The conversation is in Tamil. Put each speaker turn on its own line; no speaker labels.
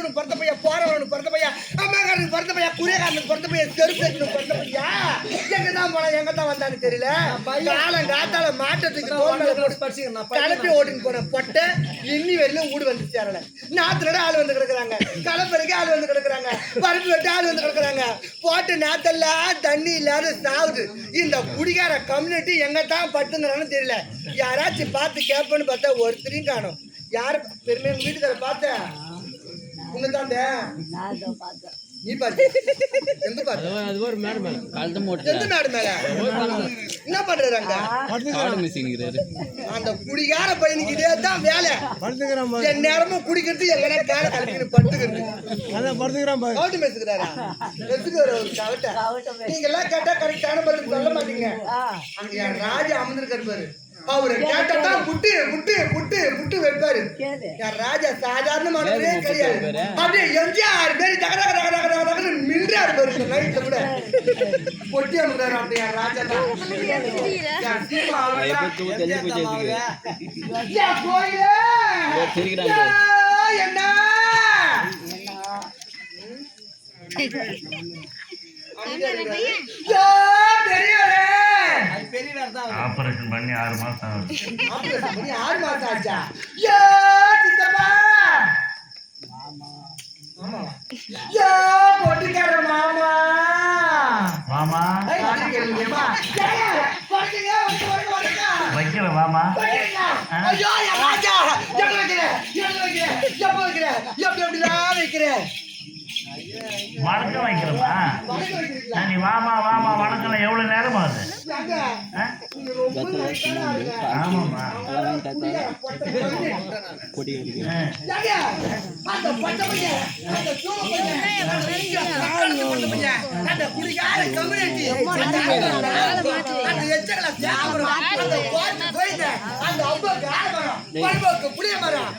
வர்றவனுக்கு பிறந்த பையன், போறவனுக்கு பிறந்த பையன், அம்மாக்காரனுக்கு பிறந்த பையன், குடியக்காரனுக்கு பிறந்த பையன், செருப்பு பிறந்த பையன். எங்கதான் போனா எங்கதான் வந்தான்னு தெரியல. காலம் காத்தால மாட்டத்துக்கு தோல் மேல போட்டு கலப்பி ஓட்டின்னு போன பொட்டை இன்னி வரையிலும் ஊடு வந்து சேரல. நாத்துல ஆள் வந்து கிடக்குறாங்க, கலப்பறைக்கு ஆள் வந்து கிடக்குறாங்க, பருப்பு வெட்ட ஆள் வந்து கிடக்குறாங்க. போட்டு நாத்தெல்லாம் தண்ணி இல்லாத சாவுது. இந்த குடிகார கம்யூனிட்டி எங்கதான் பட்டுங்கிறான்னு தெரியல. யாராச்சும் பார்த்து கேட்பேன்னு பார்த்தா ஒருத்தரையும் காணும். யாரு பெருமையா வீட்டுக்கார பார்த்த உங்கதாண்ட நீ பாத்து எந்த பாத்து அது ஒரு மேடு மேல கழுத்து மூட்டை எந்த மேடு மேல என்ன பண்றாங்க காடு மிஷின்ங்கறாரு. அந்த குடிகார பையனுக்கு இதே தான் வேலை. படுத்துக்கறான் பாரு. என் நேரமும் குடிக்கிறது எங்கனா கால கலக்கிட்டு படுத்துக்கிறது. அத படுத்துக்கறான் பாரு. காடு மேசுறாரா? வெச்சுக்கற ஒரு கவட்ட. நீங்க எல்லாம் கேட்டா கரெக்ட்டான பதில் சொல்ல மாட்டீங்க. அங்க ராஜா அமர்ந்திருக்காரு பாரு. அவரு கேட்டா புட்டு புட்டு புட்டு புட்டு வைப்பாரு. யார் ராஜா சாதாரணமானவரே கிடையாது. அப்படியே எம்ஜிஆர் பேரு தக தக தக தக தக மின்றாரு பாரு. நைட்ல கூட பொட்டி அனுப்புறாரு. அப்படியே ராஜா தான் யார் சீமா அவர்தான் என்ன
ஆபரேஷன் பண்ணி 6 மாசம் ஆகுது.
ஆபரேஷன் பண்ணி 6 மாசம் ஆச்சா? யோ சித்தப்பா மாமா யோ பொட்டிக்கார மாமா
மாமா
ஐயோ
வைக்கிற மாமா
ஐயோ யா ராஜா எங்க வைக்கிற எப்ப வைக்கிற எப்படிலாம் வைக்கிற
வணக்கம் வைக்கிறமா? நீ வாமா வாமா வணக்கம். எவ்வளவு நேரம் ஆகுது? ஆமாமா
புளிய மரம்